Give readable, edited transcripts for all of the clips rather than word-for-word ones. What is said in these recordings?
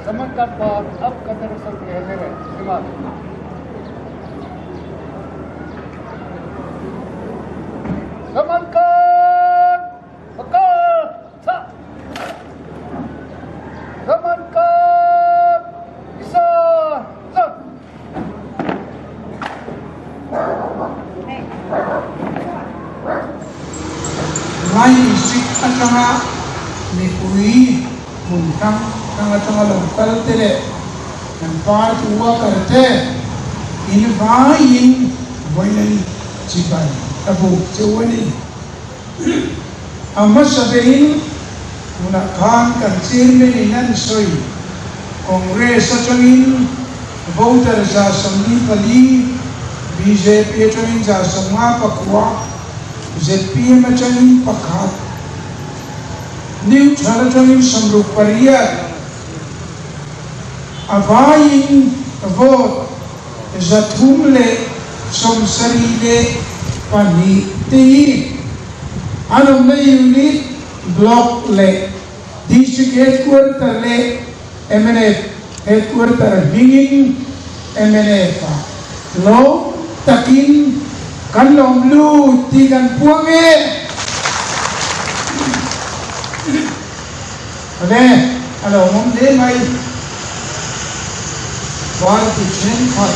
Samankat pa up kadar sa kehre dimaag Samankat bakal sa Samankat isa sa Ngay isik at saka ni Pui Muntang ang atang Lawngtlai tere ng patuwa karte invayin boynan sipan tabu sewani amma sabehin muna kan chairman inan soy Congress atangin voter sa samni pali BJP atangin sa samga pakwa ZPM atangin pakhat New Charatonin Samruparia Avayin Avot Zatumle Somsarile Paniti Anong na unit Block Le District Headquarter Le MNF Headquarter Hinging MNF Lo Takin Kanlong Lu Tigan Puange Ade, alo mong de may war kitchen khot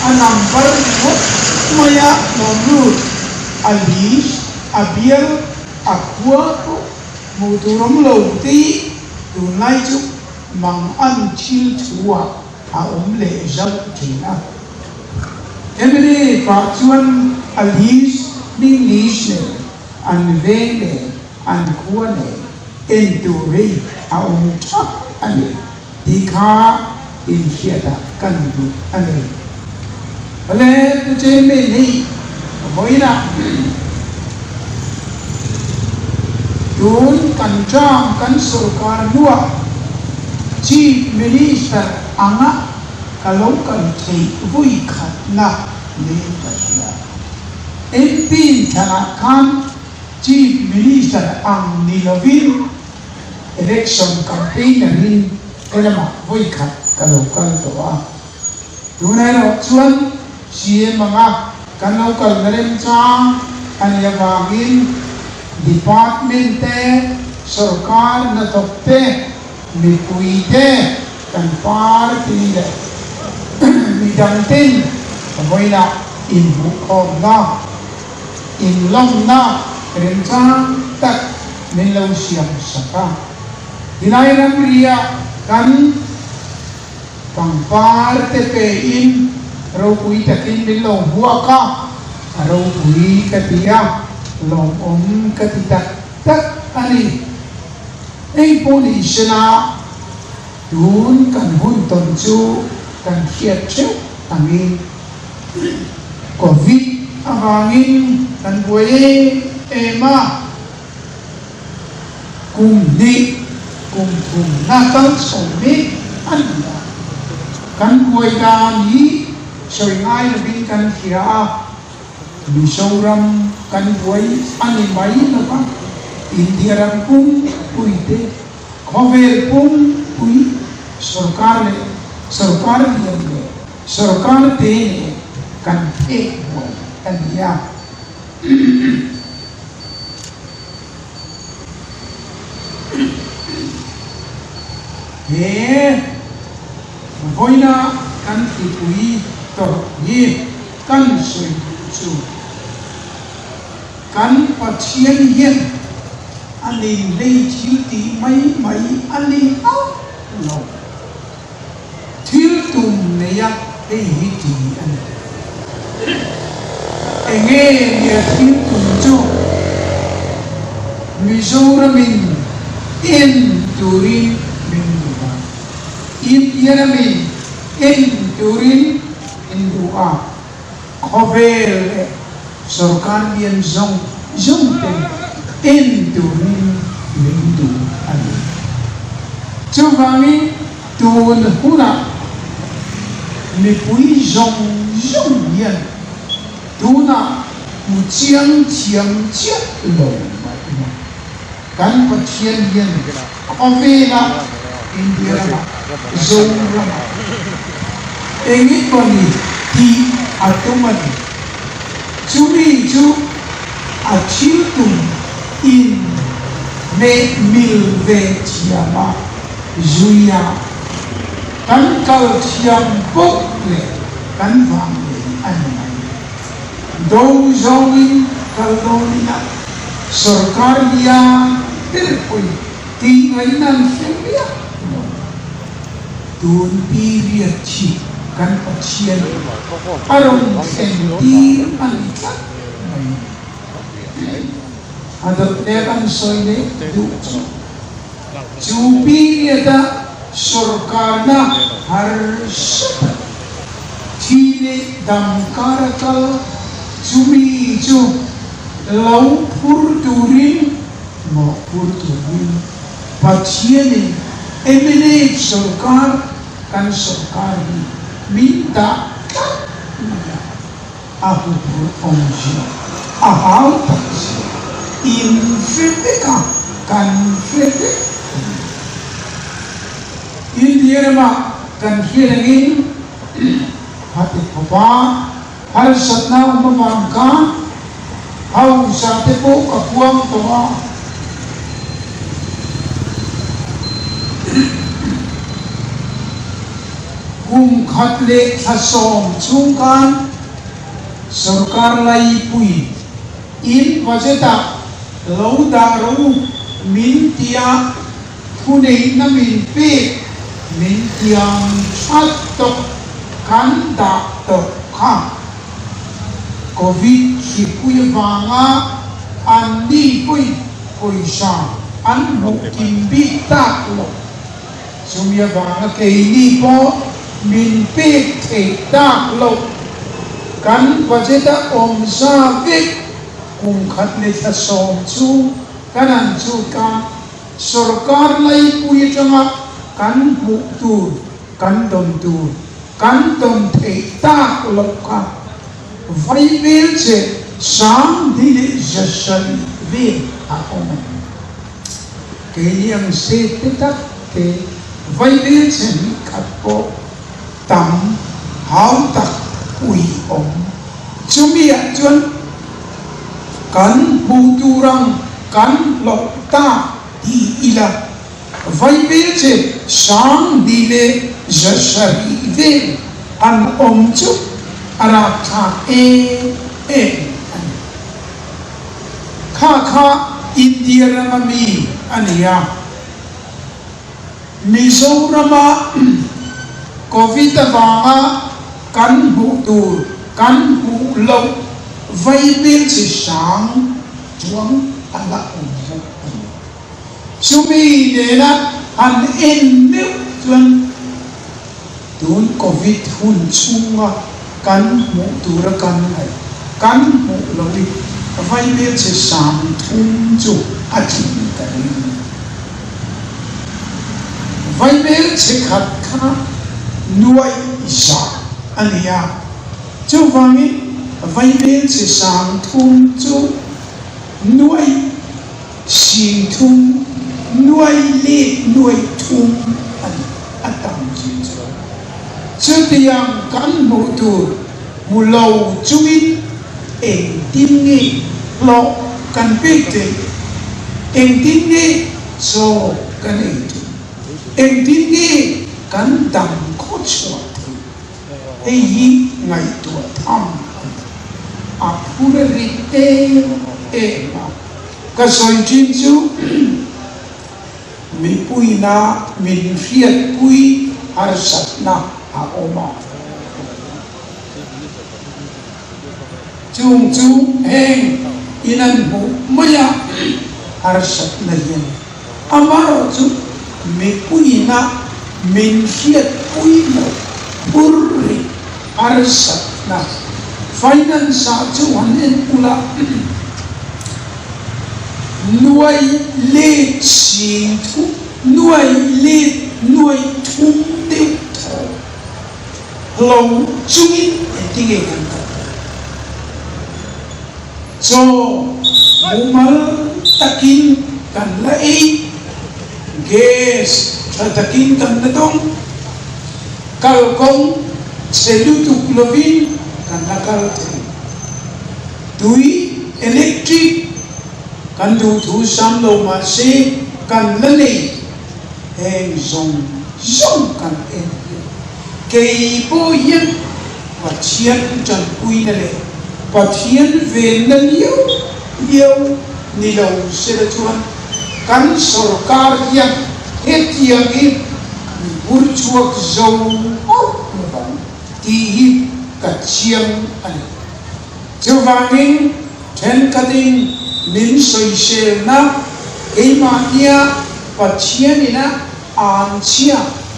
anam par mo maya nomru alis abier akwa ko muturom lawti tunai chu mang an chil chuwa a le jap china emre pa chuan alis ning lis ne an ve ne an kwa ne Enturi au chap ane dikha inhiata kandu ane ale tuje me nei boina dun kanjam kan sarkar nuwa chief minister anga kalong kan thei vui khat na ne tasya MP thana kan chief minister ang nilovin election campaign rin elama voi khat kalokal to a tunai ro chuan sie manga kanokal naren cha ania wangin department te sarkar na tokte mi puite kan par tile mi danten voina in bukom na in long na ren cha tak min lo siam saka Dinay ng riya kan pangpar tepe in raw kui takin nilong huwa ka raw kui katiya long katitak tak ani ay police na dun kan hunton chu kan hiat chu angin COVID angin kan buhay ema kung di kung natang somi anda kan buhay ka ni soy ngay labing kan kira misoram kan buhay animay na pa indiaran kung puite cover kung pui sarkar niyan sarkar tene kan buhay aniya voina kan tipui tor ni kan sui chu kan pathian yen ani lei thil ti mai ani au no thil tum ne yak ei hi ti an enge ni thil tum chu mizoramin in turin Indianamin in Turin in Dua Khovel Sarkar Bian Zong in Turin Lindu Ali Chuvani Tun Huna Nipui Zong Yan Tuna Chiang Lo Kan Pathian Yan Khovela India rama zong rama engit mani ti atumani chumi chu achiltum in me milve chiama zuya kan kal chiam bok le kan vang le anai do zongin kalonina sarkar dia terpoi ti ngainan semia tun period chi kan pachian arong senti ankat adot nekan soine du chu period sarkar na harsat chile damkarakal chumi chu lau purturin mo purturin pachianin eminate sarkar kan sarkar ni minta aku berfungsi ahal taksi infirmika kan firmik India kan hilangin hati papa hal satna umamangka hau sate po kapuang toa kung khatle thasom chungkan sarkar lai pui in wajeta lau daru mintia punei na min pe mintiang chatto kan da to kha covid khi pui wanga an ni pui sa an mu kim bi ta lo sumia wanga ke ni po min pe te ta lo kan wajeta om sa vik kung khatle thasom chu kanan chu ka sarkar lai pui changa kan mu tu kan dom te ta lo ka vai vel che sang dile jasan ve a om ke yang se te tak te vai vel che ni khat po tam hau tak ui om chumia chuan kan bu turang kan lo ta di ila vai vel che sang dile jasari ve an om chu ara tha kha India rama mi ania Mizorama covid banga kan bu tur kan bu lo vai vel che sang chuang ala om sumi de na an en meu chuan tun covid hun chunga kan mu tur kan hai kan mu lo ni vai vel che sang thum chu a thin ta vai vel che khat kha nuai isa ania chu wangin vai vel che sang thum chu nuai sing thum nuai le nuai thum an atam chi chu tiang kan mu tur mu lo chuin eng tin ngi lo kan pe te eng tin ngi so kan eng tin ngi kan dam ko chwa ei yi ngai tu tham a pura ri e ma ka soi chin chu mi pui na min fiat pui har sat na a oma chung chu heng inan bu maya har sat na yen amaro chu mi pui na min fiat pui no purri har sat na finance sa chu hanen pula nuai le sing thu nuai thum teu tho lo chungin etige kan so mumal takin kan lai gas thật takin kan na dong kal kong selu tu lovin kan nakal tui electric kan du thu sam lo ma se kan la nei heng zong kan en kei po yen và chiến trần quy này và chiến về nâng yêu ni đầu sẽ được chuan cắn sổ car hiện hết tiếng in bút chuộc dầu hốt thì hít cả chiêng anh cho vàng in trên cái tin min soi xe na cái mà kia và chiến này na an chia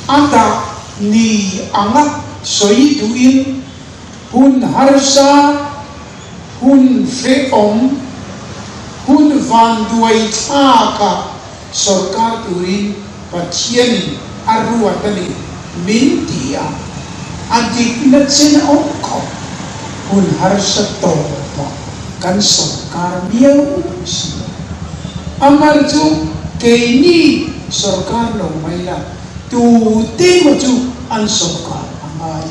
an ta ni angak soi tu in hun harsa hun fe om hun van duai tha ka sarkar turin pathiani aruatani mintia adik na chen om ko hun harsa to kan sarkar miau si amar chu ke ni sarkar lo mai la tu te mo chu an sarkar amai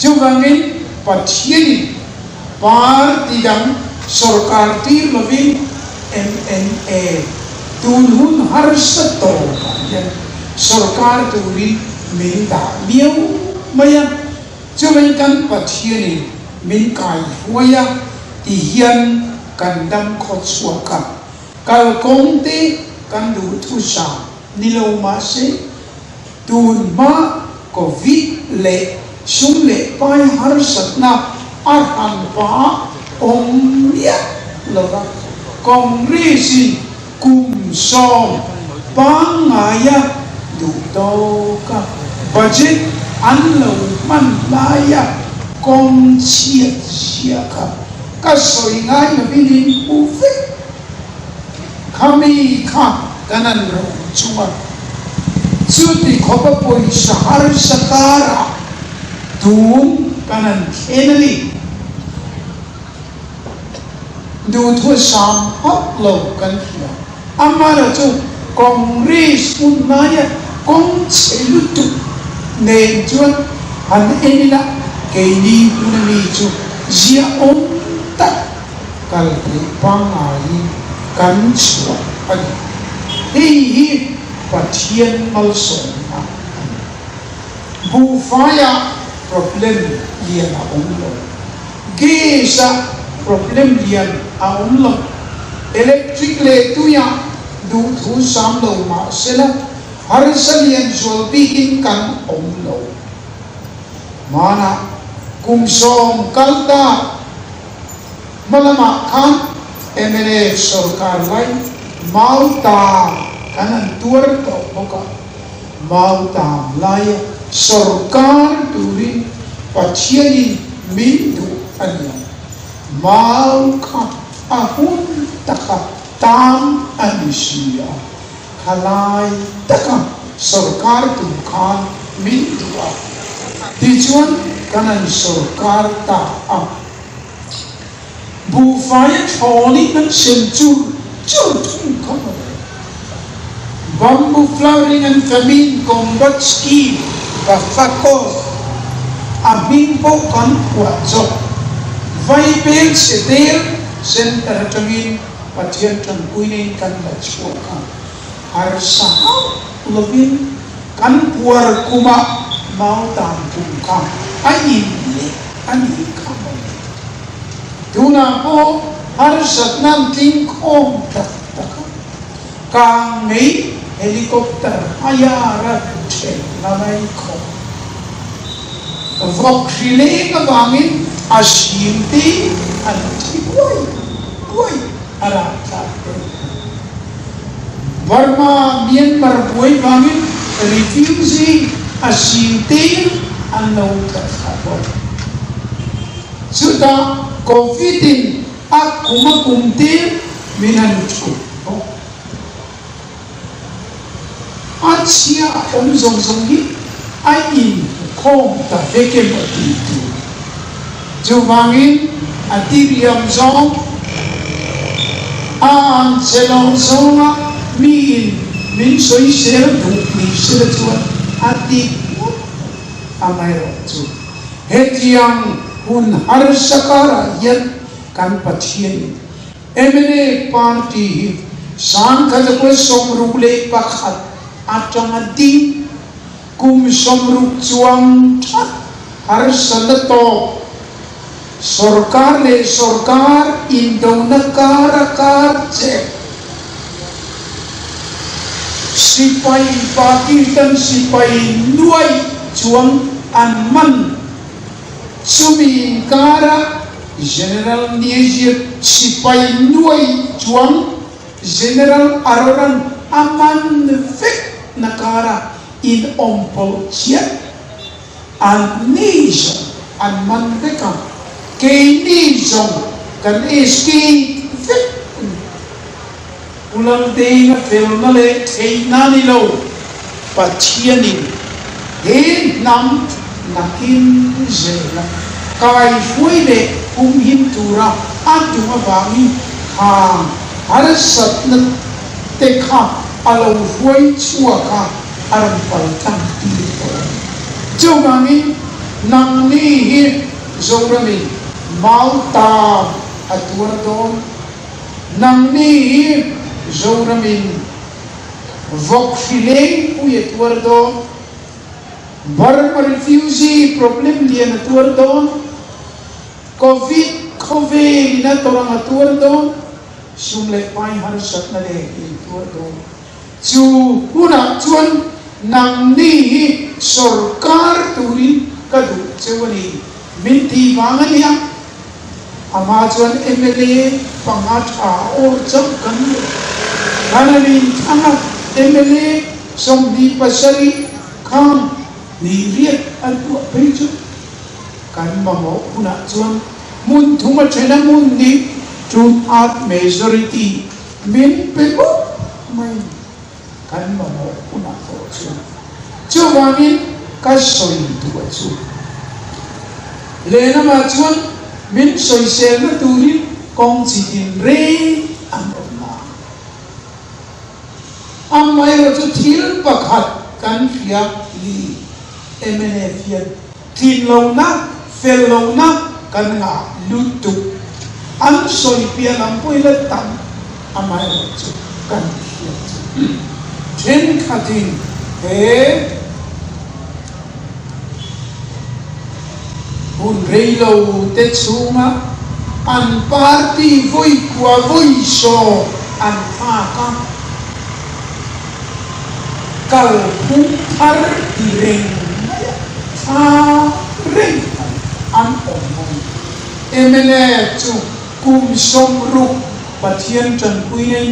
Juvangin pathiani par tidang sarkar ti lovin MNA tunhun harsa to yan sarkar turin minda miau maya juvang kan pathiani min kai huaya ti hian kan dam khot suaka kal kong te kan du thu sa nilo ma se tun ma covid le sung lệ pai har satna arhan pa om ya lova kong ri sin kum som pangaya du to ka budget an lo man laya kong chia chia ka soi ngai na binin bufe kami ka kanan ro chuma chuti khopa poi sahar satara Tuôn kanan enemy du thu sam hot lo kan kia amara chu congress unaya kong selutu ne chuan han enila ke ni unani chu zia om ta kal te pangai kan chua ani hi pathian mal son bu faya problem lian a lo gesa problem lian a lo electric le tu ya du thu sam lo ma sela har salian zol bi in kan lo mana kum som kalta malama khan MNA sarkar lai mauta kanan tuar to boka mauta lai sarkar turin pathiani mindu anya mau kha ahun taka tam anisia khalai taka sarkar tu khan mindu tichuan kanan sarkar ta a bu faya tholi nan senchu thum khama bamboo flowering and famine combat scheme Kafakos abimpo kan kuatso vaipel setel center tangin pathian tang kuinin kan lachuka harsa lovin kan puar kuma mau tam kumka ai ani kamo tuna po harsat nam ting kom tak kang nei helicopter ayara che nanai ko vok khile ka bangin asimti anti koi ara ta Burma Myanmar boy bangin refusing asimti anno ka khabo suda covidin akuma kumti minan chu Asia om zong hi ai in khom ta veke mati tu juvangin atiriam zong an selong zonga mi in min soi ser du ni ser chuan ati amai ro chu hetiang hun har sakara yan kan pathian emene party sang kha ko somru le pakhat atanga di kum somru chuang tha har sanato सरकार ले सरकार इंदोनकार कार से सिपाही पाकिस्तान सिपाही नुai chuang anman sumingkara general niezir sipahi nuai chuang general aroran aman fek nakara in ompol chiat an nation anman vekam kini zong kan eski fek ulang day na film na le kay nani lo pathianin he nam nakin zela kai fui le him tura atuma bangi ha arasat na tekha alo fui chua ka aram paltang ti chu bangi nang ni hi zorami Malta atuar don nang ni zoramin vok fileng ui atuar don Burma refugee problem lian atuar don COVID na torang atuar don sumle pai har sat na le atuar don chu huna chuan nang ni sarkar turin kadu chewani minti wangania Amazon MLA pangata or cham kan hananin anga MLA somdi pasari kham ni riat atu peju kan mamo puna chuan mun thuma chena mun ni tun at majority min pepo mai kan mamo puna to chu wangin kasoi tu chu lena ma chuan min soi sel na turin kong chi in re am na amai ro chu thil pakhat kan fia li emene fia tin lo na fel lo na kan nga lutu an soi pia lam poi la tam amai ro chu kan fia chen khatin he un rei lo te chunga an party voi kwa voi so an pha ka kal pu har di reng pha reng an omon emene chu kum som ru pathian chan pui nei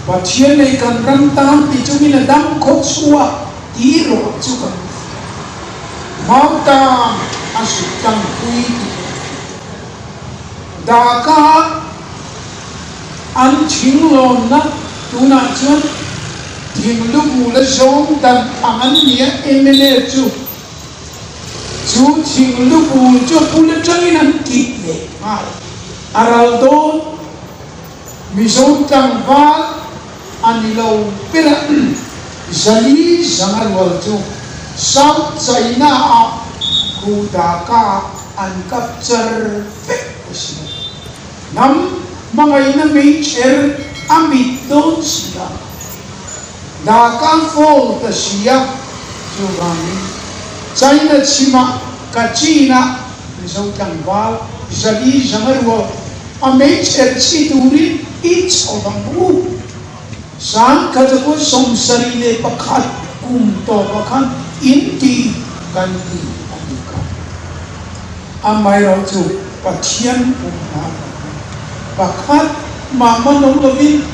pathian nei kan ram tam ti chu min dam khot suwa ti ro chu kan Malta asutang pui daka an chinglon na tuna chuan thinglu mula zong dan angan nia emene chu thinglu mul chu pula changin an kit le araldo mizong tang val anilo pera zali zangar wal chu South China Kudaka an capture nam mga ina may chair amit doon sila Daka fall ta siya Jurani China Chima Kachina Isang tangbal Isali Zangarwa a may chair si turin each of ang group saan katako som sarili pakat kumto pakat inti kanti anika amai ro chu pathian umna pakhat mama nong lovin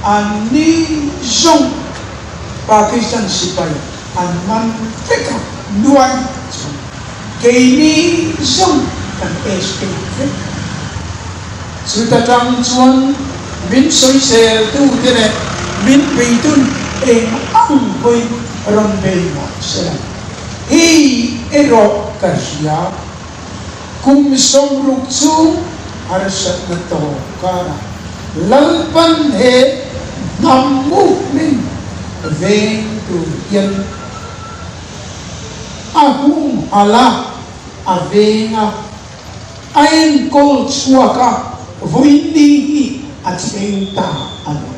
ani zong Pakistan sipai anman feka nuan keini zong kan SK suta tang chuan min soi sel tu tene min peitun eng ang koi ron bei mo sela hi ero kasia kum som ruk chu arsat na to kara lalpan he namu min veng tu yên ahum ala avenga ain kol suaka voini atenta ano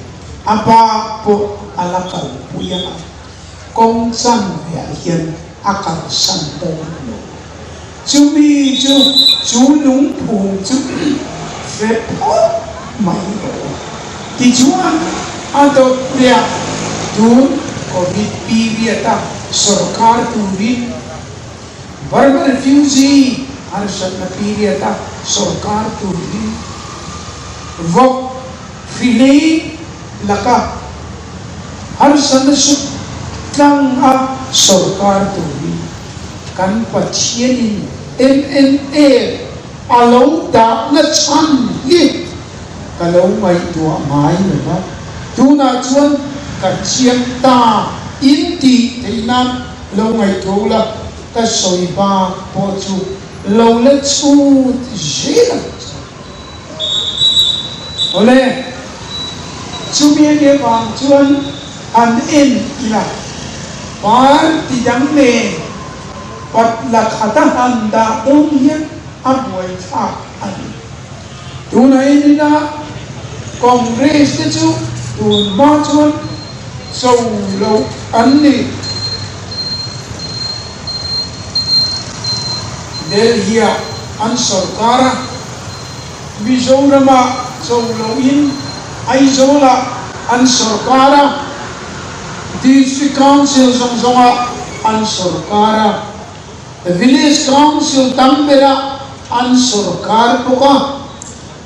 apa po alakal puya kong san ya hiền akal san po no chú mi chú lúng phù chú phép po mai no ti chuan ato dia tun covid period ta sarkar turin Burma refugee harsat na period ta sarkar turin vok fili laka harsat na sut lang a sarkar turin kan pathianin MMA alo da na chan hi kalau mai tua mai na tu na chuan ka chiam ta in ti theinan lo ngai thola ka soiba po chu lo le chu jela ole chu bia ge bang chuan an en ila par ti dang le pat la khata han da ong hian a boi tha an tu na in na Congress te chu tun ma chuan so lo an ni Delhi an sarkara Mizorama so lo in Aizola an sarkara district council zonga an sarkara village council Tambera an sarkar poka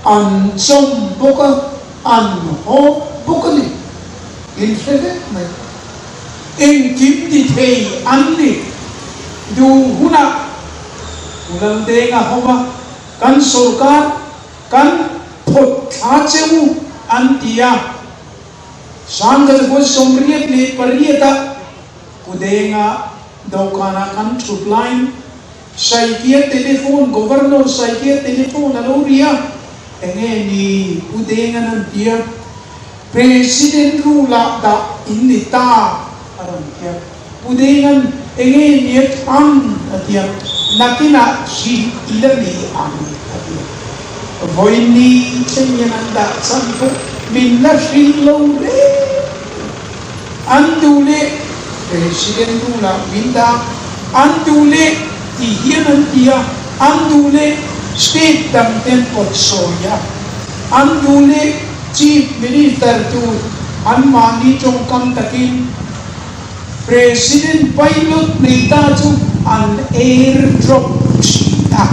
an som poka an ho pokali in fede mai in kim di thei an ni du huna ulang de nga homa kan sarkar kan phot tha cheu an tia sanga ko somriat ni parieta kudenga dokana kan troop line saikia telephone governor saikia telephone aloria enge ni kudenga nan tia president rula da inita aron tia kudengan enge ni ang tia nakina si ilani ang tia voini chenyananda sanpo minna si lore andule president rula winda andule tihian tia andule state damten potsoya andule chief minister tu anmani chongkam takin president pilot nita tu an airdrop chita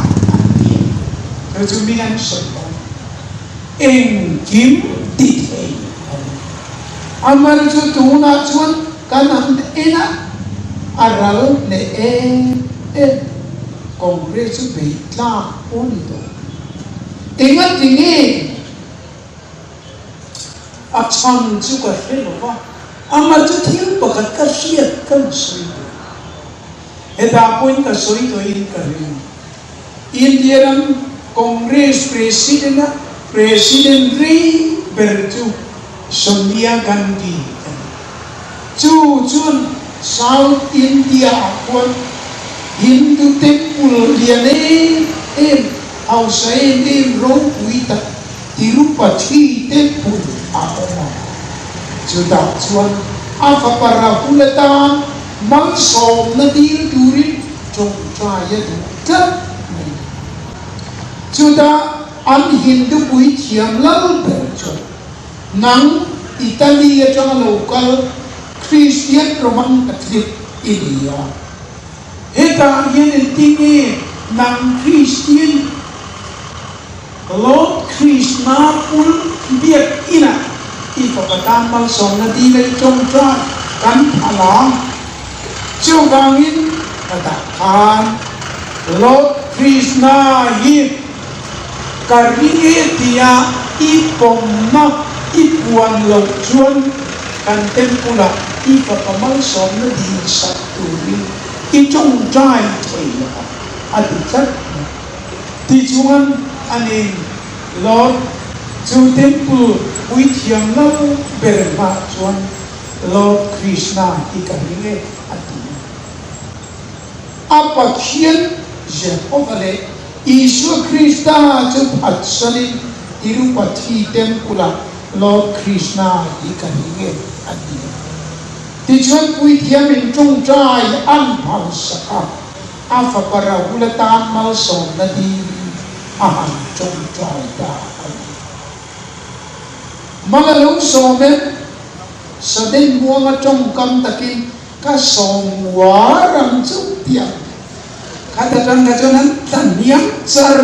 to tu mingan soto en kim ditei amar tu tuna chuan kanan ena aral ne e Congress tu beitla onito tingat tingi achan chu ka helo ba amar chu thil pakat ka siat kan soi heda point ka soi to in ka rin Indian Congress President Bertu Sonia Gandhi chu chun South India kon Hindu temple liane em ausai de ro uita Tirupati temple apa sudah cuan apa para ulatan mangsom nadir turin jong caya tu kan sudah an Hindu bui tiang lalu berjual nang Italia jangan lokal Christian Roman Catholic India heta yang tinggi nang Christian Lord Krishna pun biak ina ipapatan malsong na dilay chong chong kan alam chugangin katakan Lord Krishna hi karinge dia ipom na ipuan lo chuan kan tempula ipapamalsong na di sa turi ichong jay tayo adikat di chuan anin Lord chu temple with yang lo berma chuan Lord Krishna hi kan nge ati apa khian Jehovah le Isu Krishna chu phatsani Tirupati tempula Lord Krishna hi kan nge ati ti chuan pui thiam in chung trai an phal saka afa para hulatan mal som na di ahan chung trai da mga long somen sa din buang trong kam takin ka som warang chung tiang kata na chonan tanyang char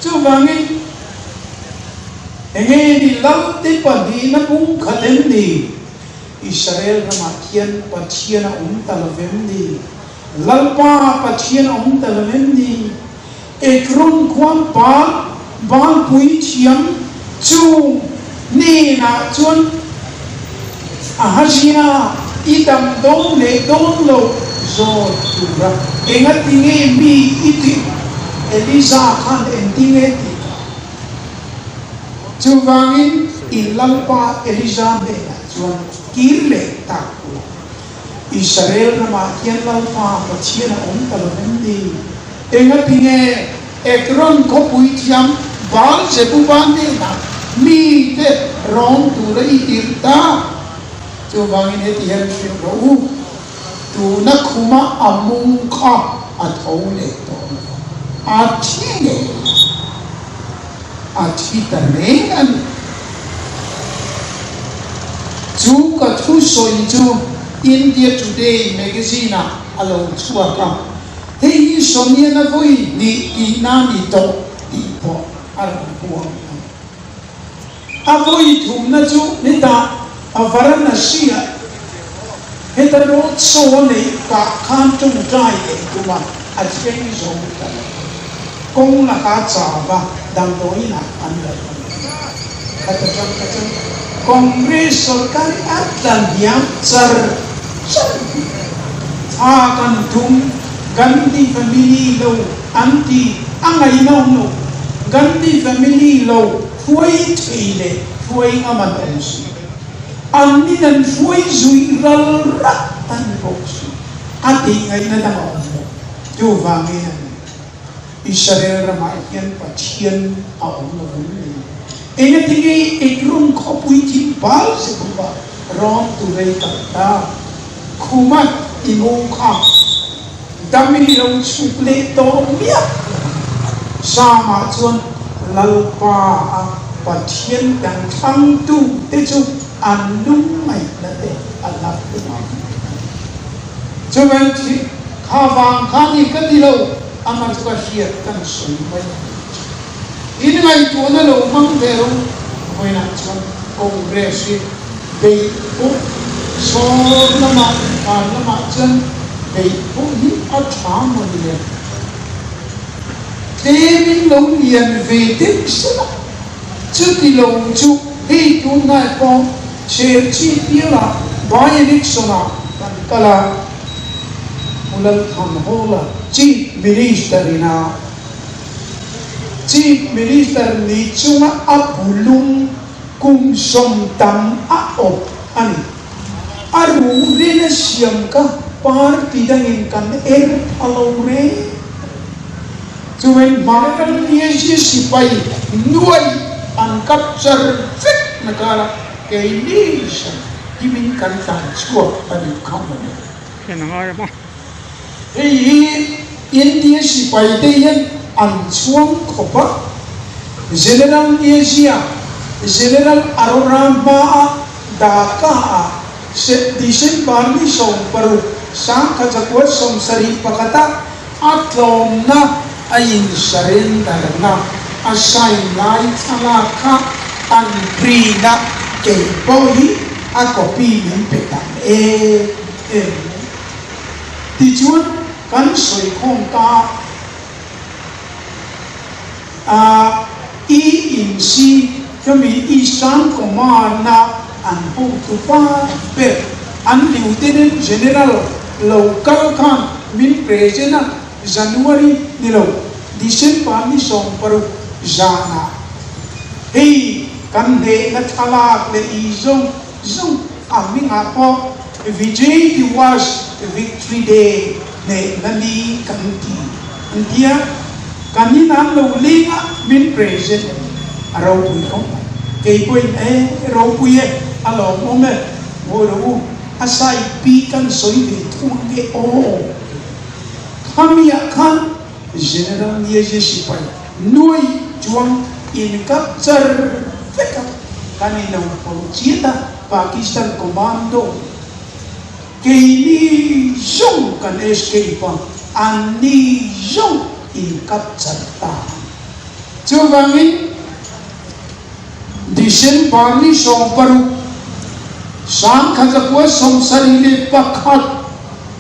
chu wangin enge di lam ti padi na kung khaten di Israel na mathian pathian na talavem di lalpa pathian na talavem di ekron kwan pa bang pui thiam chu ni na chuan ahashia idam dong le dong lo zo tura enga tinge mi iti Elisa khan entinge ti chu wangin ilalpa Elisa be chuan kirle takku Israel na mathian lalpa pathian na talavem di enga tinge ekron ko pui thiam bal se bu ban de na mi te rom tu le irta chu wangin he ti hen shi ro tu na khuma amung kha a thau le to a thi ta ne an chu ka thu soi chu India Today magazine a lo chua ka hei sonia na voi ni ina ni to ti po ar buang a voi thum na chu ni ta a Varanasi heta ro so ne ka khan chung trai e kuma a chei zo ta kong na ka cha ba dang doi na an la kata chang Congress sarkari at dan char a kan thum Gandhi family lo anti angai no Gandhi family lo phuai theile phuai aman onsi anni nan phuai zui ral rat tan boksi ati ngai na dang on tu wangi Israel ramai hian pathian a on lo ni ena tingi ekrum khopui thi bal se ba rom tu rei ta khumat imong kha dami long suple to mia sama chuan lalpa a pathian kan thang tu te chu an lung mai na te Allah tu ma chuan thi kha wang kha ni ka ti lo aman chu ka hiat kan sui mai in ngai tu na lo mang ve ro moi na chuan congress be ko so na ma chuan They only a charm on them. They belong in Vedic Sila. Chuti long chu, he do not go, share cheap yella, buy an ixona, and color Mulal Hola, chief minister now. Chief minister Nichuma Apulung Kum Som Tam Aop Ani. Aru Rina Siamka. Party dangin kan alore cuman makan dia sipai nuai an capture fit negara kainis kimin kan tan squat pada company kenangar mo India sipai dia an suang khopa General Asia General Areopagy Dhaka Disen barni song paru sang kajakuat som sari pakata atlom na ayin surrender na asay na italaka ang pri na kay boy ako pilin petan tijuan kan soy kong ka in si kami isang kumana ang putupa per ang Lieutenant General local kan min president January nilo December ni song paru jana hey kan de na thalak le I zong aming apo vijay diwas victory day ne nani kanti india kanina lo linga min present arau pui ko kei pui arau pui alo mome mo asai pi kan soi de thung ke o khamia khan general ye je sipai nuôi chuang in capture feka kanina po chita Pakistan commando kini zong kan escape ani zong in capture ta chuvangin disen parni song paru sang khazapua song sarile pakhat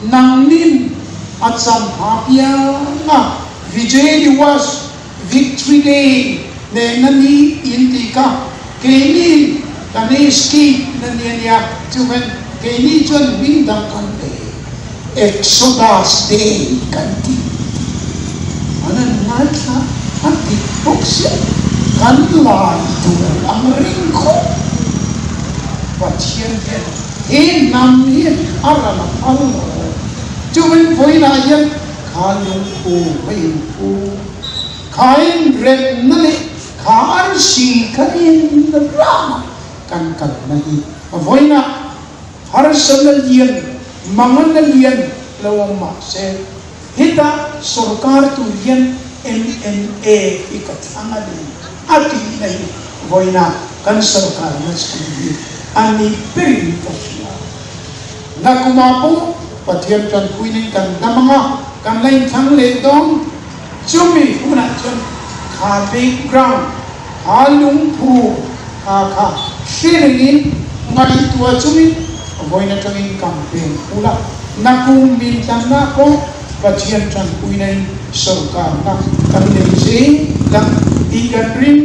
nangnin atsam hapia na vijay diwas victory day ne nani indika kini kaneski nania chuven kini chon bindang kante exodus day kanti anan ngatha hati boxe kan lai tu ang ringko pathian he nam he arala allo chuven poina yan khalung ko ku kain red nale khar si kain rama kan nahi avoina har sanal yen mangan yen lawang ma se hita sarkar tu yen MNA ikatangani ati nahi avoina kan sarkar mas kini ani peri posya nakumapo pathian kan kuinin kan damanga kan lain thang le dong chumi una chon kha background halung pu kha sharing ngai tua chumi avoina tangin campaign pula nakum bintang na ko pathian chan kuinai sarkar na kan leje dang ikan rim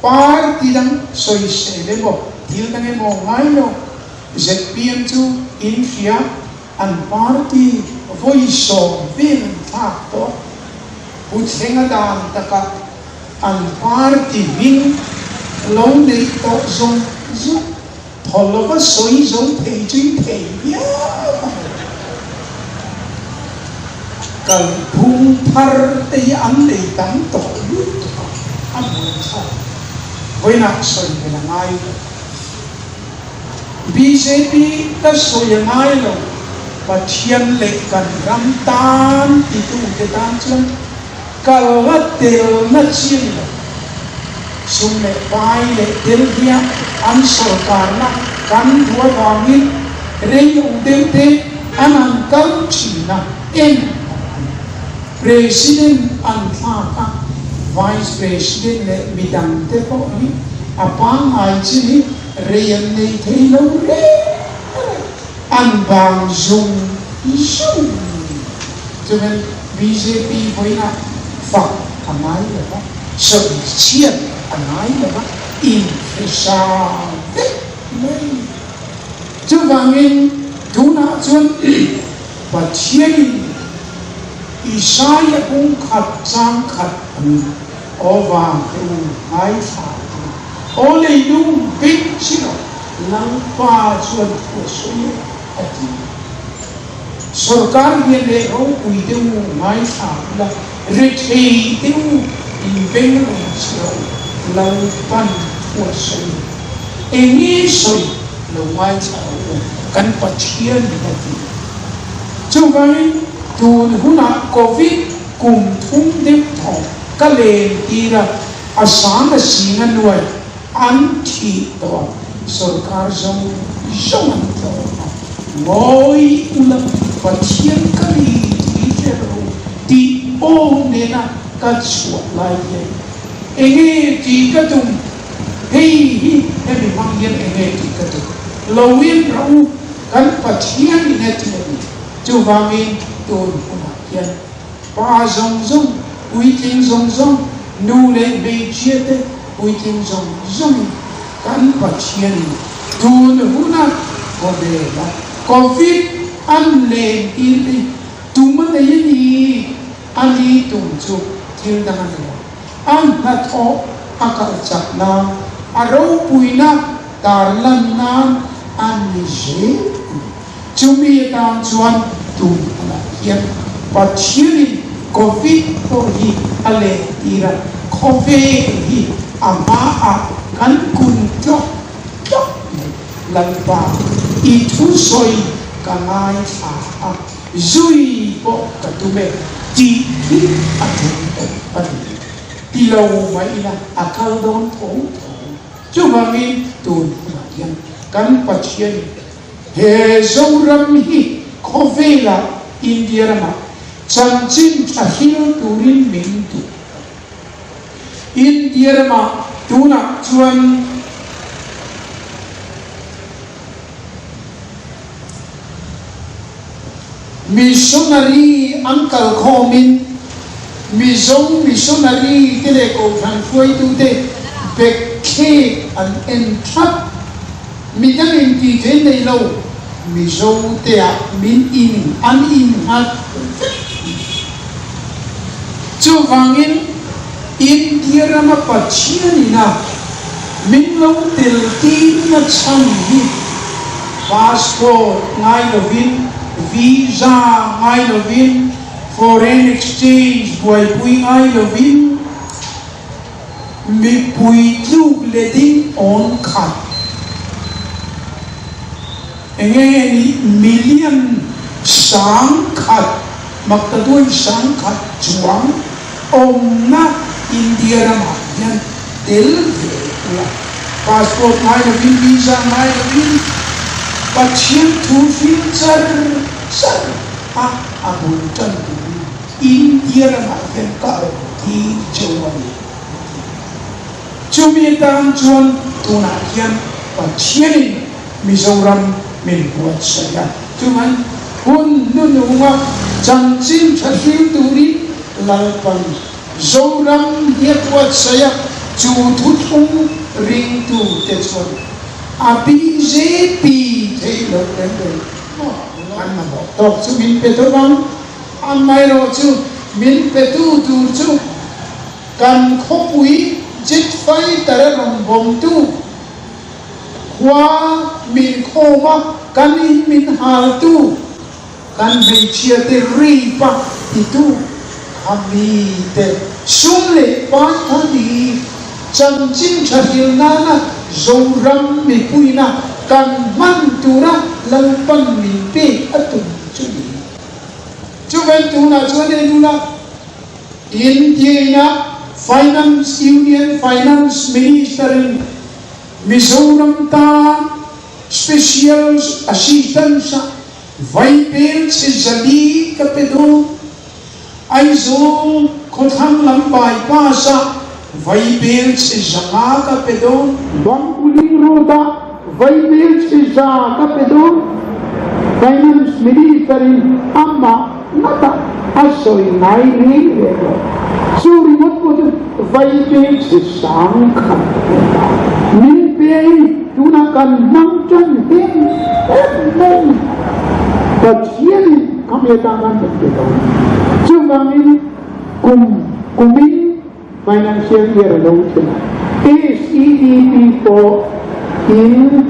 par tidang soi selebo til tange mo ngailo ZPM2 India and party voice of bin factor uthenga dan taka and party bin long de to zong tholoba soi zong pei ya kal phung phar te an le tam to lut amon sa voina soi na ngai BJP ta soi ngai lo pathian le kan ram tan itu ke tan chun kalatel na chin sum le pai le del dia an sarkar na kan dua wangin rei udete anan kal china en president an ka vice president le midang te po ni apang ai chi rei an nei thei lo re an bang zoom cho nên BJP với là phật thằng ái là đó sự chiết thằng ái là đó in phải sao đấy chứ vàng thú nã chuan và chiên Isaiah cũng khát trang khát ô vàng tu ái phạt ô lấy đúng biết chứ đâu lăng pha chuan của suy ati sarkar ye le ro ui de mai sa la rethei de inveng lo chro la pan wa sai eni soi lo mai sa kan pathian ati chu vai tu huna covid kum thum de tho ka le ira asam singa nuai an thi to sarkar jong to ngồi ulam pathian kari itero ti o nena ka chuat lai ye enge ti ka tum hei hemi mang yen enge ti ka tum lowin rau kan pathian ni net ni chu wangin ton kuma hian pa zong ui ting zong nu le be chiete ui ting zong kan pathian tun huna kodela COVID an le ili tuman na yini ani tum chu til na an na tho akal chak na aro puina tarlan nan anise chumi tang chuan tu ala hian pathianin covid to hi ale ira covid hi ama a kan kun chok chok lalpa I thu soi kanai a zui po katume ti hi atun pani ti lo mai na akal don thong chu mami tu hian kan pathian he zoram hi khovela India rama chanchin thahil turin min tu India rama tuna chuan missionary uncle khomin missionary tele ko than foi tu te bekhe an entrap midang in ti te nei lo miso te a min in an in hat chu wangin India rama pachianina min lo tel ti na cham hi passport ngai lovin visa ngai lovin foreign exchange buai pui ngai lovin mi pui tu letting on khat enge ni million sang khat maktadun sang khat chuang om na India rama yan tel la passport ngai lovin visa ngai lovin pathian thu filter sar a abul tan India rama yan ka ti chawani chumi tang chuan tuna hian pathianin Mizoram min buat saya cuman hun nununga chanchin thahil turi lalpan zoram dia buat saya chu thuthung ring tu tetson api jepi thelo lende anna bo tok chu min petobang amai ro chu min petu tu chu kan khopui jit fai tararom bom tu qua min khoma kanin min hal tu kan hei chia te ri pa itu ami te sum le pa thani cham chin thahil nana zoram mi puina kan man tura lampan min pe atun chuni chuben tuna chune nuna India finance union finance minister Mizoram ta special assistance vaipel se jali kapedo aizo khothang lambai pasa vaipel se janga kapedo bangkuling rota vaipel se janga kapedo finance minister amma nata asoi nai ni lego suri mot vaipel se janga min pe tuna kan nang chan hem em pathian kami tangan betul cumangin kumin financial year law SEDP for in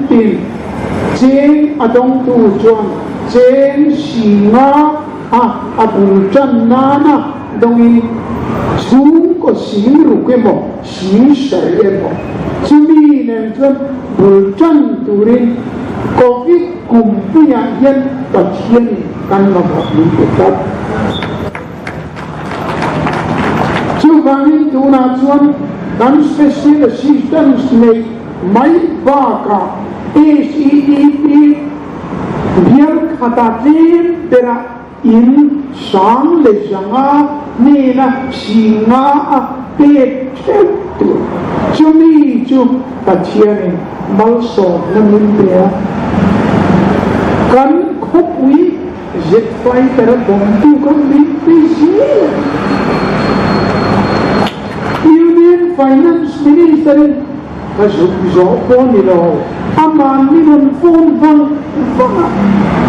chen adong tu chuan chen singa abul chan nana dongin sung ko sim rukemo sim saremo chumi nen chuan bul chan turin covid kumpuya yan pathian kan mabapin tetap chubangin tuna chuan kan special assistance nei mai baka SEDP biar kata tim tera in sang le janga nena singa pe tu chumi chu pathian malso namin pea kan khopui jet fly tera bom tu kan bisi union finance minister kasut zo phone ni lo aman ni mon phone vang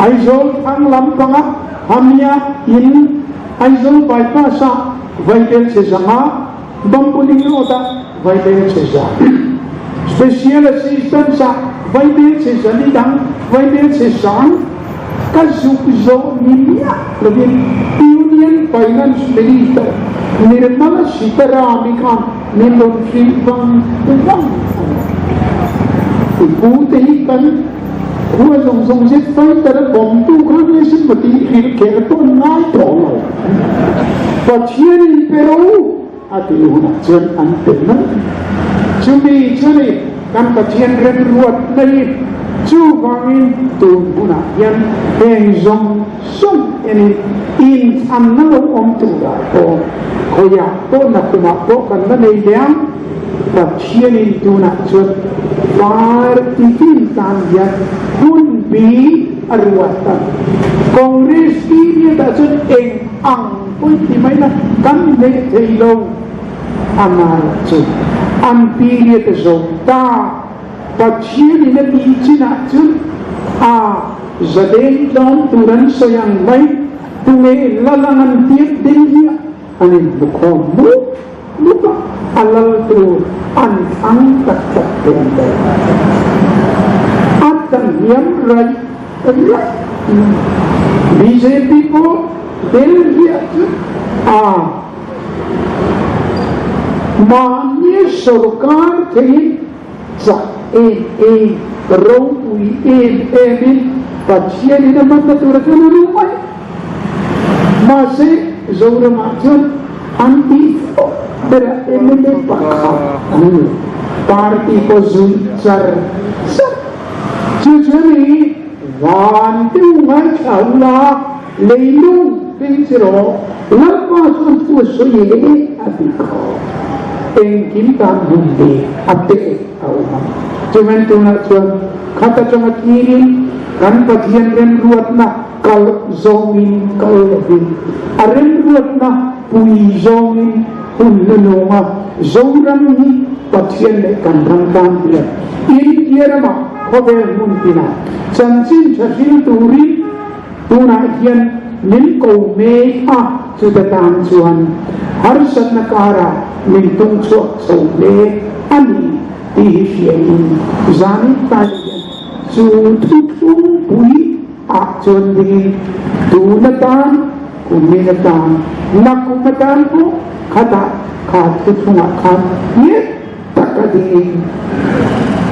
aizol thang lam panga hamia in aizol bypassa vital se jama bampuling ota vital se ja special assistant sa Vice President Vice President Kasukzo India lebih Union Finance Minister Nirmala Sitaramika Nilon Srivam Uang Ibu tehikan Gua song set fight tara bom tu kan ni seperti kerton ngai tolong. Pacian in Peru ati una jen antena. Cumi cari kan pacian ren ruat nai cu bangin tu una yang zong song ini in analo om tu da to koya to nak kumako kan nai yang pacian itu nak jen par titin tanjat pun bi arwatan Kongres ini tak jen ang pun di mana kan nek telo amal jen ampiri te zota pacian ini di Cina jen zadeng dong turan sayang mai tunge lalangan tiap dia anin bukomu lupa alal tu ang tak benda akan yang right BJP ko Belgia माननीय सरकार के रोपी पक्षिया ini mata turkan rumah masih zona macam anti berambil pakar parti pozuncar jadi wantu macam lah lelung pincero lepas untuk suye abiko engkim tan hundi abde awam cuman tu nak cuman kata cuma kiri kan bagian rem ruat nak kalau zomin kalau lebih rem ruat nak pui zomin pun lenoma zoram ni bagian lekan rangkang dia ini dia nama kobe muntina jansin cacing turi tunahian nin kau mea sudah tansuan harus negara mintung suat saule ani dihiasiin zani talian sututung pui akjon di tunatan kuminatan nakumatan ko kata katutungakan ye takading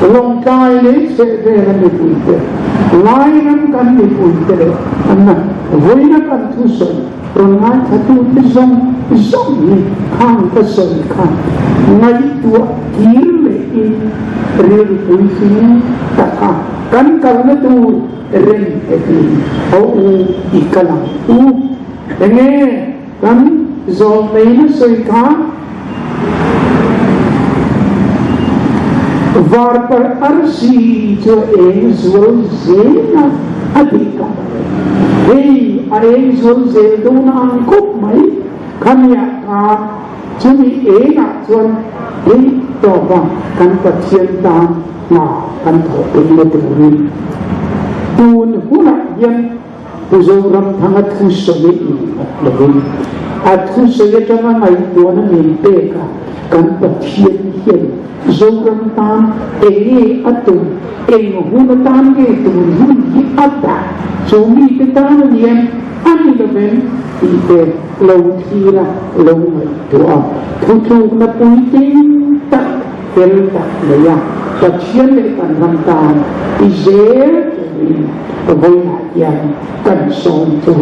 Lawngtlai ni sebenarnya dipuite, lain kan dipuite, anak, boleh kan tusun, orang satu zong ni kan kesan kan, ngai tua kiri real puisi ni tak kan kalau tu ren itu, ikalang ini kan zong ni sekarang waar per arsi jo zul zena adika zul zeduna angkop mai kamya ka jumi chuan toba kan pacientan na kan thopin turin tun huna yan puzoram thangat khusole lebin khusole chama mai tuana nimpe ka kan pacien zoram tam atum hunatan ke turun ada sumi ketan lian ani leben ite Lawngtlai doa tutu na puiting tak kelta leya pacien le kan rantan ize boy yan kan son tu